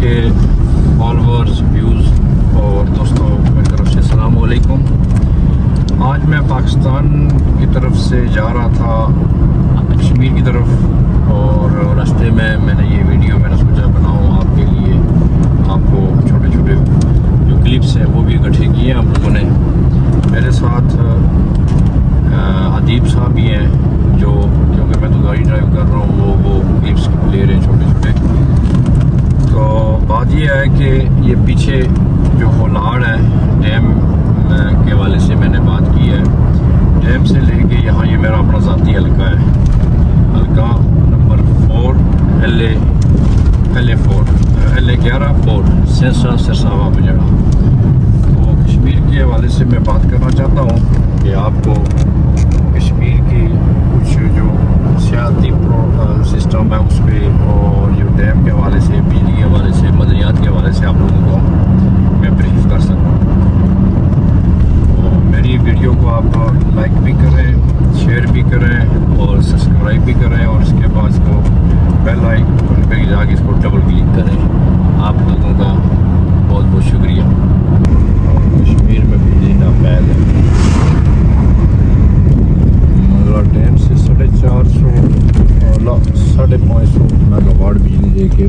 کے followers views اور دوستوں میری طرف سے السلام علیکم۔ آج میں پاکستان کی طرف سے جا رہا تھا کشمیر کی طرف، اور راستے میں نے یہ ویڈیو میں نے سوچا بناؤں آپ کے لیے۔ آپ کو چھوٹے چھوٹے جو کلپس ہیں وہ بھی اکٹھے کیے ہیں ہم لوگوں نے۔ میرے ساتھ ادیب صاحب بھی ہیں جو کیونکہ میں تو گاڑی ڈرائیو کر رہا ہوں، وہ کلپس لے رہے ہیں چھوٹے چھوٹے۔ تو بات یہ ہے کہ یہ پیچھے جو ہوناڑ ہے ڈیم کے حوالے سے میں نے بات کی ہے۔ ڈیم سے لے کے یہاں یہ میرا اپنا ذاتی حلقہ ہے، حلقہ نمبر 4 LA11 4 سنسا سرساوا بجڑا۔ تو کشمیر کے حوالے سے میں بات کرنا چاہتا ہوں کہ آپ کو کشمیر کی کچھ جو سیاحتی سسٹم ہے اس پہ، اور جو ڈیم کے حوالے سے، بجلی کے حوالے سے، مدنیات کے حوالے سے آپ لوگوں کو میں بریف کر سکوں۔ تو میری ویڈیو کو آپ لائک بھی کریں، شیئر بھی کریں اور سبسکرائب بھی کریں، اور اس کے بعد اس کو بیل آئیکن پہ جا کے اس کو ڈبل کلک کریں۔ آپ لوگوں کا بہت بہت شکریہ۔ کشمیر میں بجلی ناپید ہے، مگر ڈیم سے 450 میگا واٹ بجلی دے کے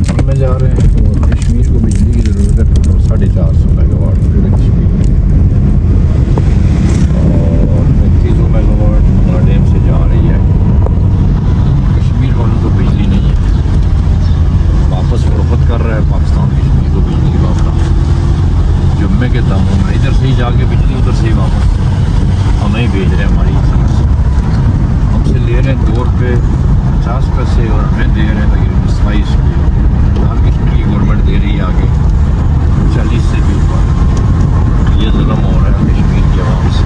ہم میں جا رہے ہیں، اور کشمیر کو بجلی کی ضرورت ہے 450 میگا واٹ پورے کشمیر میں، اور 3500 میگا واٹ ہمارا ڈیم سے جا رہی ہے۔ کشمیر والوں کو بجلی نہیں ہے، واپس فروخت کر رہا ہے پاکستان کشمیر کو بجلی واپس۔ جمعے کے داموں میں ادھر سے ہی جا کے بجلی ادھر سے ہی واپس ہمیں ہی بھیج رہے ہیں ہماری طرف سے۔ ہم سے لے رہے ہیں 2 روپے 50 پیسے، اور ہمیں دے رہے ہیں تقریباً 27 روپے۔ ہر کشمیر کی گورنمنٹ دے رہی ہے آگے 40 سے بھی اوپر۔ یہ ظلم ہو رہا ہے کشمیر کی عوام سے،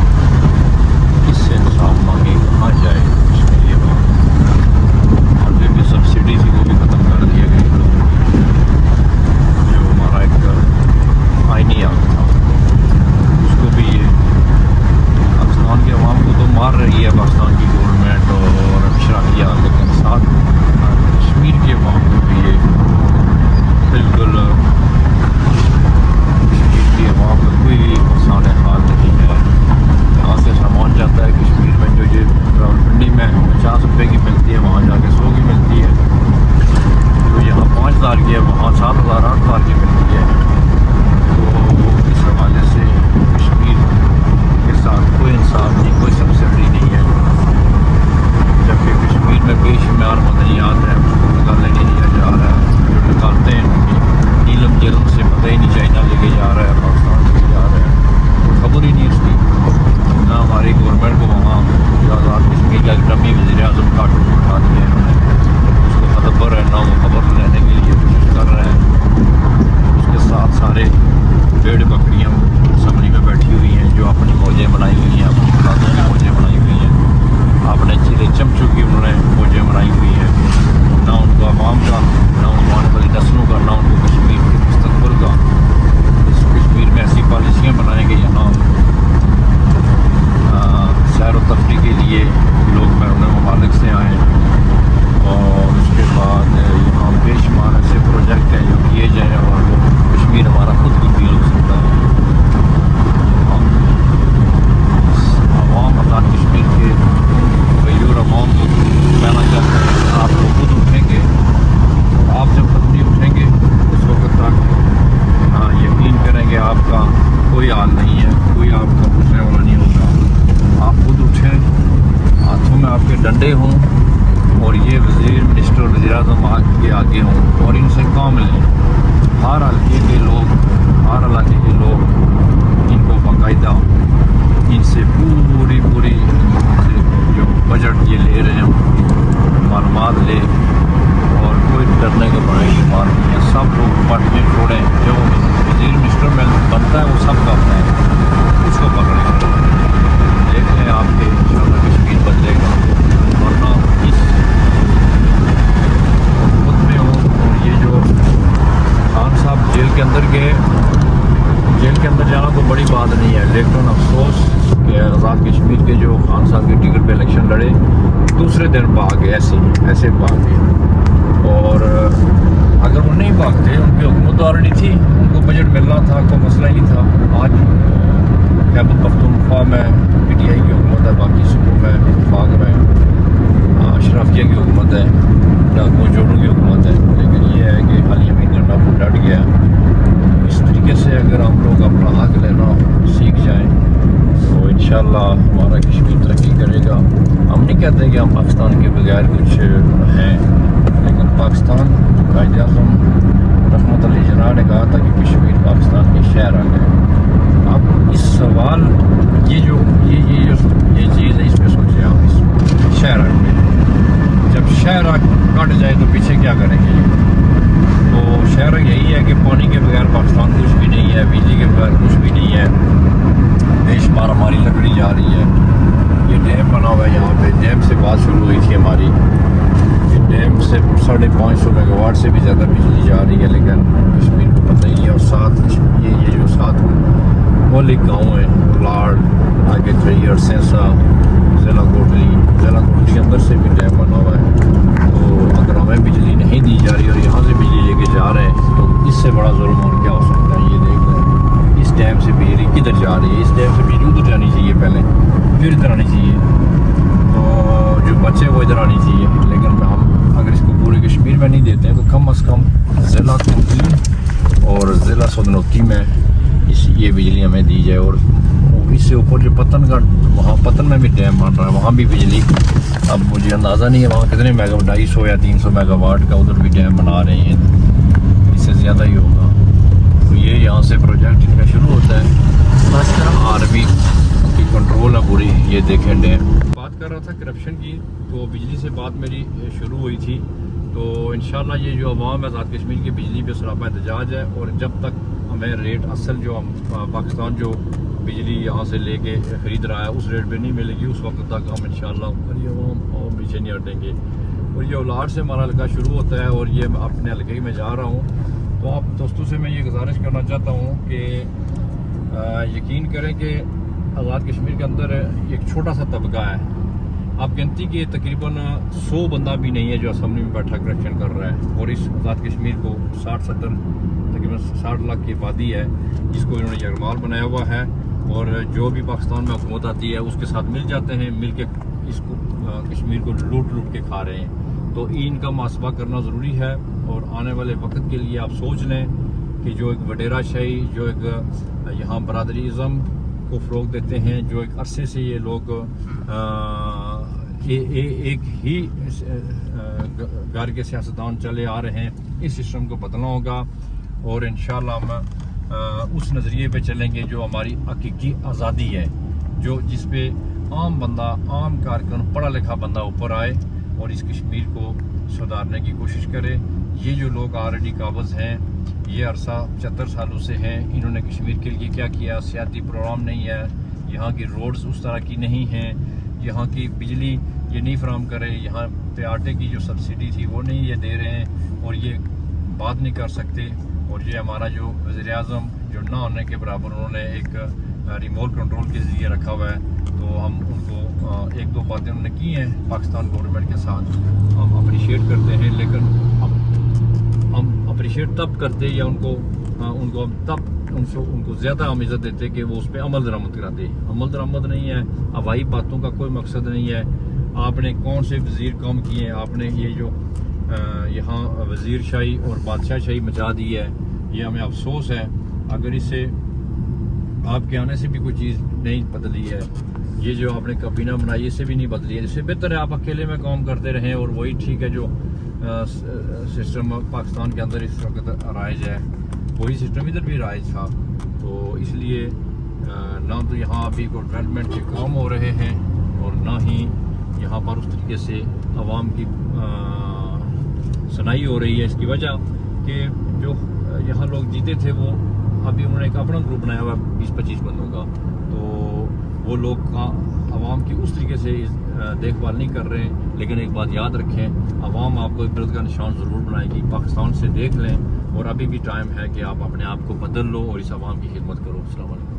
اس سے انصاف مانگے کہاں جائے کشمیری عوام۔ اور جو بھی سبسڈی تھی وہ بھی ختم کر دیا گیا، جو ہمارا ایک آئینی حق تھا اس کو بھی یہ پاکستان کے عوام کو تو مار رہی ہے پاکستان کی گورنمنٹ اور اشرافیہ، لیکن ساتھ کشمیر کے عوام کو بھی یہ بالکل کشمیر کی عوام کا کوئی بھی آسان حال نہیں ہے۔ یہاں سے سامان جاتا ہے کشمیر میں، جو یہ راولپنڈی میں 50 روپے کی ملتی ہے وہاں جا کے 100 کی ملتی ہے، جو یہاں 5000 کی ہے وہاں 7000 8000 کی ملتی ہے۔ تو اس حوالے سے کشمیر کے ساتھ کوئی انصاف نہیں، کوئی سبسڈی نہیں ہے، جبکہ کشمیر میں بے شمار مدنیات ہیں اس کو نکالنے نہیں دیا جا رہا ہے۔ جو نکالتے ہیں نیلم جرم سے پتہ ہی نہیں چائنا لے کے جا رہا ہے، پاکستان لے کے جا رہا ہے، کوئی خبر ہی نہیں اس کی۔ نہ ہماری گورنمنٹ کو وہاں آزاد کشمیر کا ڈمی وزیر اعظم کارٹون اٹھا دیا ہے انہوں نے، اس کو مدبر ہے، نہ وہ خبر لینے کے لیے کوشش کر رہے ہیں۔ اس کے ساتھ سارے بھیڑ بکریاں اسمبلی میں بیٹھی ہوئی ہیں جو اپنی موجیں بنائی ہوئی ہیں، اپنی خاتون کی موجیں بنائی ہوئی ہیں، اپنے چیلے چمچوں کی انہوں نے موجیں بنائی ہوئی ہیں۔ نہ ان کو عوام کا، نہ ان کو آنے والی نسلوں کا، نہ ان کو کشمیر کے مستقبل کا۔ اس کشمیر میں ایسی پالیسیاں بنائیں گے یہاں سیر و تفریح کے لیے لوگ بیرون ممالک سے آئیں، اور اس کے بعد یہاں بے شمار ایسے پروجیکٹ ہیں جو کیے جائیں اور وہ کشمیر ہمارا خود بھی فیل ہو سکتا ہے۔ عوام آزاد کشمیر کے غیور عوام کو کہنا چاہتا ہے کہ آپ لوگ خود اٹھیں گے، آپ جب خود نہیں اٹھیں گے اس وقت تک یقین کریں کہ آپ کا کوئی حال نہیں ہے، کوئی آپ کا پوچھنے والا نہیں ہوگا۔ آپ خود اٹھیں، ہاتھوں میں آپ کے ڈنڈے ہوں، اور یہ وزیر منسٹر اور وزیر اعظم کے آگے ہوں، اور ان سے کام لیں۔ ہر حلقے کے لوگ، ہر علاقے کے لوگ ان کو باقاعدہ ان سے پوری جو بجٹ یہ لے رہے ہیں معلومات لے، اور کوئی ڈرنے کا بڑا ہی بات نہیں ہے۔ سب لوگ پٹنے چھوڑیں، جو وزیر منسٹر میں بنتا ہے وہ سب کرتا ہے، اس کو پکڑیں، دیکھیں آپ کے انشاءاللہ کشمیر بدلے گا، ورنہ اس حکومت میں ہو۔ اور یہ جو خان صاحب جیل کے اندر گئے، جیل کے اندر جانا تو بڑی بات نہیں ہے، لیکن افسوس کہ آزاد کشمیر کے جو خان صاحب کی ٹکٹ پہ الیکشن لڑے دوسرے دن بھاگ گئے، ایسے بھاگ گئے۔ اور اگر وہ نہیں بھاگتے، ان کی حکومت آلریڈی تھی، ان کو بجٹ مل رہا تھا، کوئی مسئلہ ہی نہیں تھا. آج خیبر پختونخوا میں پی ٹی آئی کی حکومت ہے، باقی صوبوں میں وفاق میں اشرافیہ کی حکومت ہے، ڈاکو جوڑوں کی حکومت ہے. لیکن یہ ہے کہ علی امین گنڈا کو ڈٹ گیا. اس طریقے سے اگر ہم لوگ اپنا حق لینا سیکھ جائیں تو انشاءاللہ ہمارا کشمیر ترقی کرے گا. ہم نہیں کہتے کہ ہم پاکستان کے بغیر کچھ ہیں، لیکن پاکستان قائد اعظم رحمت علی جناح نے کہا تھا کہ کشمیر پاکستان کے شہر آ گئے. اب اس سوال یہ چیز ہے، اس پہ سوچیں آپ. اس شہر آ گئے، جب شہر کٹ جائے تو پیچھے کیا کریں گے؟ تو شہر یہی ہے کہ پانی کے بغیر پاکستان کچھ بھی نہیں ہے، بجلی کے بغیر کچھ بھی نہیں ہے. بے شمار ہماری لکڑی جا رہی ہے. یہ ڈیم بنا ہوا ہے یہاں پہ، ڈیم سے بات شروع ہوئی تھی ہماری. ڈیم سے 550 میگا واٹ سے بھی زیادہ بجلی جا رہی ہے، لیکن کشمیر کو پتہ ہی ہے. اور ساتھ یہ جو ساتھ مولک گاؤں ہیں، لاڑ، آگے تھری اور سینسا، ضلع کوٹلی کے اندر سے بھی ڈیم بنا ہوا ہے. تو اگر ہمیں بجلی نہیں دی جا رہی اور یہاں سے بجلی لے کے جا رہے ہیں تو اس سے بڑا ظلم اور کیا ہو سکتا ہے؟ یہ دیکھ لیں اس ڈیم سے بجلی کدھر جا رہی ہے. اس ڈیم سے بجلی ادھر جانی چاہیے پہلے، پھر ادھر آنی چاہیے. تو جو بچے وہ ادھر آنی چاہیے. لیکن ہم اگر اس کو پورے کشمیر میں نہیں دیتے ہیں تو کم از کم ضلع کوٹلی اور ضلع سودنوتی میں یہ بجلی ہمیں دی جائے. اور اس سے اوپر جو پتن گڑھ، وہاں پتن میں بھی ڈیم بن رہا ہے، وہاں بھی بجلی اب مجھے اندازہ نہیں ہے وہاں کتنے 250 یا 300 میگا واٹ کا ادھر بھی ڈیم بنا رہے ہیں. اس سے زیادہ ہی ہوگا. تو یہ یہاں سے پروجیکٹ ان کا شروع ہوتا ہے. آرمی کی کنٹرول ہے پوری. یہ دیکھیں ڈیم. بات کر رہا تھا کرپشن کی، تو بجلی سے بات میری شروع ہوئی تھی. تو انشاءاللہ یہ جو عوام آزاد کشمیر کی بجلی پہ سراپا احتجاج ہے، اور جب تک ہمیں ریٹ اصل جو ہم پاکستان جو بجلی یہاں سے لے کے خرید رہا ہے اس ریٹ پہ نہیں ملے گی، اس وقت تک ہم انشاءاللہ عوام پیچھے نہیں ہٹیں گے. اور یہ اولاد سے ہمارا حلقہ شروع ہوتا ہے، اور یہ اپنے حلقے میں جا رہا ہوں. تو آپ دوستوں سے میں یہ گزارش کرنا چاہتا ہوں کہ یقین کریں کہ آزاد کشمیر کے اندر ایک چھوٹا سا طبقہ ہے. آپ گنتی کے تقریباً 100 بندہ بھی نہیں ہے جو اسمبلی میں بیٹھا کرپشن کر رہا ہے. اور اس آزاد کشمیر کو 60 لاکھ کی آبادی ہے جس کو انہوں نے یرغمال بنایا ہوا ہے. اور جو بھی پاکستان میں حکومت آتی ہے اس کے ساتھ مل جاتے ہیں، مل کے اس کو کشمیر کو لوٹ کے کھا رہے ہیں. تو ان کا محاسبہ کرنا ضروری ہے. اور آنے والے وقت کے لیے آپ سوچ لیں کہ جو ایک وڈیرا شاہی، جو ایک یہاں برادری ازم کو فروغ دیتے ہیں، جو ایک عرصے سے یہ لوگ ایک ہی گھر کے سیاستدان چلے آ رہے ہیں، اس سسٹم کو بدلنا ہوگا. اور انشاءاللہ ہم اس نظریے پہ چلیں گے جو ہماری حقیقی آزادی ہے، جس پہ عام بندہ، عام کارکن، پڑھا لکھا بندہ اوپر آئے اور اس کشمیر کو سدھارنے کی کوشش کرے. یہ جو لوگ آلریڈی قابض ہیں، یہ عرصہ 75 سالوں سے ہیں. انہوں نے کشمیر کے لیے کیا کیا؟ سیاسی پروگرام نہیں ہے، یہاں کی روڈز اس طرح کی نہیں ہیں، یہاں کی بجلی یہ نہیں فراہم کرے، یہاں پہ آٹے کی جو سبسڈی تھی وہ نہیں یہ دے رہے ہیں، اور یہ بات نہیں کر سکتے. اور یہ ہمارا جو وزیر اعظم جو نہ ہونے کے برابر انہوں نے ایک ریموٹ کنٹرول کے ذریعے رکھا ہوا ہے. تو ہم ان کو ایک دو باتیں انہوں نے کی ہیں پاکستان گورنمنٹ کے ساتھ، ہم اپریشیٹ کرتے ہیں. لیکن ہم اپریشیٹ تب کرتے یا ان کو زیادہ ہم عزت دیتے کہ وہ اس پہ عمل درآمد کراتے. عمل درآمد نہیں ہے، ہوائی باتوں کا کوئی مقصد نہیں ہے. آپ نے کون سے وزیر کام کیے ہیں؟ آپ نے یہ جو یہاں وزیر شاہی اور بادشاہ شاہی مچا دی ہے، یہ ہمیں افسوس ہے. اگر اس سے آپ کے آنے سے بھی کوئی چیز نہیں بدلی ہے، یہ جو آپ نے کابینہ بنائی اس سے بھی نہیں بدلی ہے. اس سے بہتر ہے آپ اکیلے میں کام کرتے رہیں، اور وہی ٹھیک ہے جو سسٹم پاکستان کے اندر اس وقت رائج ہے، وہی سسٹم ادھر بھی رائج تھا. تو اس لیے نہ تو یہاں ابھی کوئی ڈیولپمنٹ کے کام ہو رہے ہیں، اور نہ ہی یہاں پر اس طریقے سے عوام کی سنائی ہو رہی ہے. اس کی وجہ کہ جو یہاں لوگ جیتے تھے وہ ابھی انہوں نے ایک اپنا گروپ بنایا ہوا 20-25 بندوں کا. تو وہ لوگ عوام کی اس طریقے سے دیکھ بھال نہیں کر رہے ہیں. لیکن ایک بات یاد رکھیں، عوام آپ کو عبرت کا نشان ضرور بنائے گی. پاکستان سے دیکھ لیں، اور ابھی بھی ٹائم ہے کہ آپ اپنے آپ کو بدل لو اور اس عوام کی خدمت کرو. السلام علیکم.